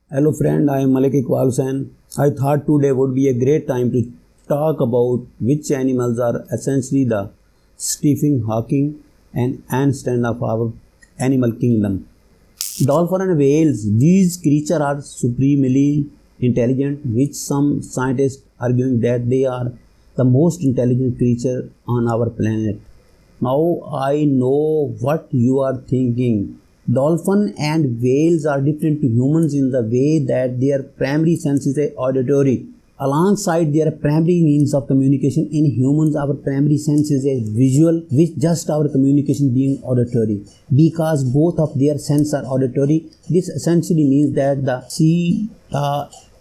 Hello friend, I am Malik Iqbal Hussain. I thought today would be a great time to talk about which animals are essentially the Stephen Hawking and Einstein of our animal kingdom. Dolphin and whales, these creatures are supremely intelligent, which some scientists arguing that they are the most intelligent creature on our planet. Now I know what you are thinking. Dolphin and whales are different to humans in the way that their primary sense is auditory. Alongside their primary means of communication, in humans our primary sense is a visual, with just our communication being auditory. Because both of their senses are auditory, this essentially means that the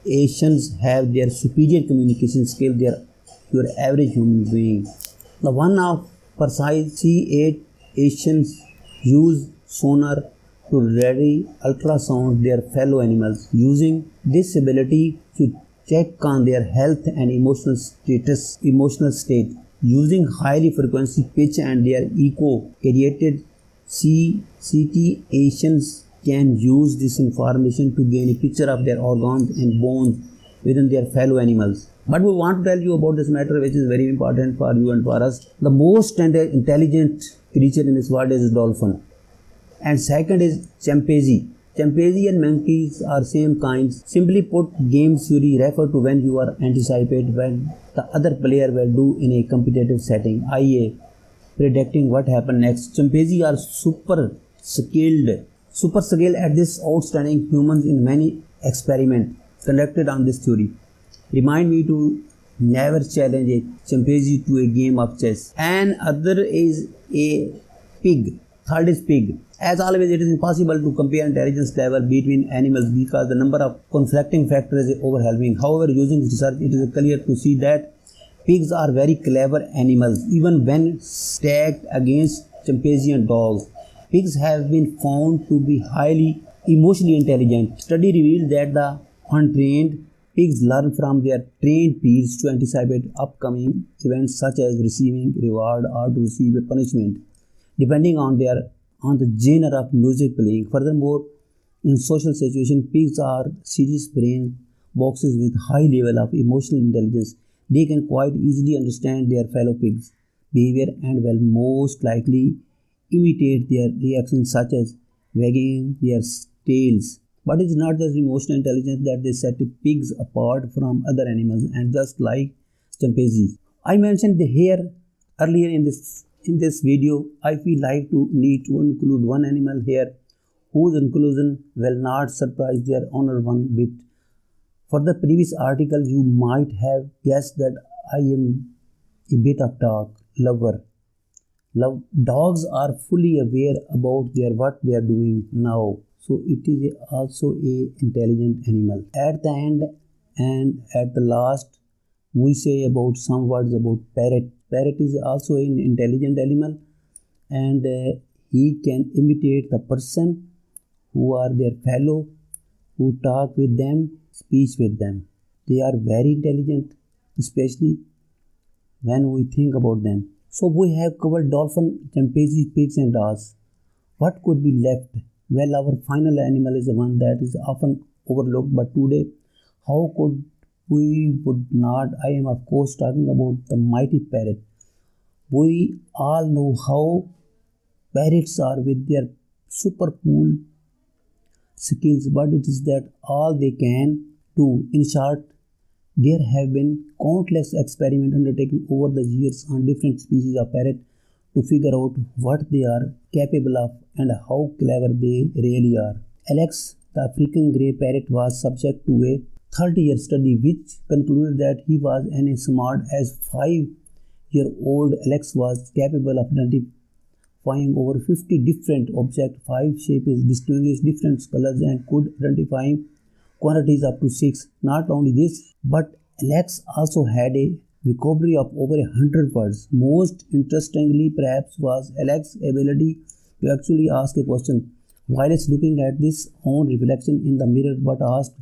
cetaceans have their superior communication skill than your average human being. The one of precise C8 Asians use sonar to ready ultrasound their fellow animals, using this ability to check on their health and emotional state. Using highly frequency pitch and their echo created CT Asians can use this information to gain a picture of their organs and bones within their fellow animals. But we want to tell you about this matter which is very important for you and for us. The most intelligent creature in this world is dolphin. And second is chimpanzee. Chimpanzee and monkeys are same kinds. Simply put, game theory refer to when you are anticipate when the other player will do in a competitive setting, i.e. predicting what happen next. Chimpanzees are super skilled at this, outstanding humans in many experiments conducted on this theory. Remind me to never challenge a chimpanzee to a game of chess. And other is a pig. Third is pig. As always, it is impossible to compare intelligence level between animals because the number of conflicting factors is overwhelming. However, using research, it is clear to see that pigs are very clever animals, even when stacked against chimpanzee and dogs. Pigs have been found to be highly emotionally intelligent. Study revealed that the untrained pigs learn from their trained peers to anticipate upcoming events such as receiving reward or to receive a punishment, depending on the genre of music playing. Furthermore, in social situations, pigs are serious brain boxes with high level of emotional intelligence. They can quite easily understand their fellow pigs' behavior and will most likely imitate their reactions such as wagging their tails. But it's not just emotional intelligence that they set pigs apart from other animals, and just like chimpanzees. I mentioned the hair earlier in this video. I feel like to need to include one animal here whose inclusion will not surprise their owner one bit. For the previous article, you might have guessed that I am a bit of dog lover. Dogs are fully aware about what they are doing now, so it is also a intelligent animal. At the end and at the last, we say about some words about parrot. Parrot is also an intelligent animal, and he can imitate the person who are their fellow, who talk with them, speak with them. They are very intelligent, especially when we think about them. So we have covered dolphin, chimpanzee, pigs and dogs. What could be left? Well, our final animal is the one that is often overlooked, but today, how could we would not? I am of course talking about the mighty parrot. We all know how parrots are with their super cool skills, but it is that all they can do. In short, there have been countless experiments undertaken over the years on different species of parrot to figure out what they are capable of and how clever they really are. Alex, the African grey parrot, was subject to a 30-year study which concluded that he was as smart as 5-year-old Alex was capable of identifying over 50 different objects, 5 shapes, distinguished different colors, and could identify quantities up to 6. Not only this, but Alex also had a vocabulary of over 100 words. Most interestingly, perhaps, was Alex's ability to actually ask a question. While looking at his own reflection in the mirror, but asked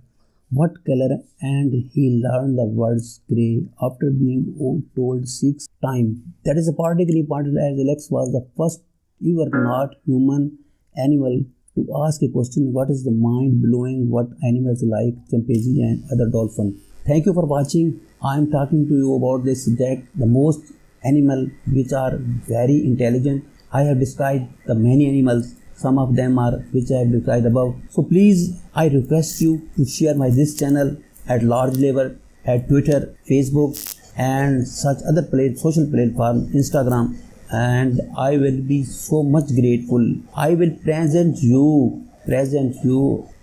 what color, and he learned the words grey after being told 6 times. That is particularly important as Alex was the first ever not human animal to ask a question, what is the mind blowing what animals like chimpanzee and other dolphin. Thank you for watching. I am talking to you about this that the most animal which are very intelligent. I have described the many animals. Some of them are which I have described above. So please, I request you to share my this channel at large level at Twitter, Facebook, and such other social platform, Instagram, and I will be so much grateful. I will present you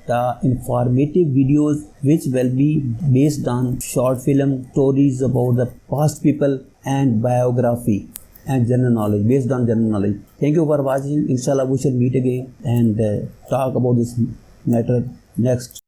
the informative videos which will be based on short film stories about the past people and biography and general knowledge, based on general knowledge. Thank you for watching. Inshallah we shall meet again and talk about this matter next.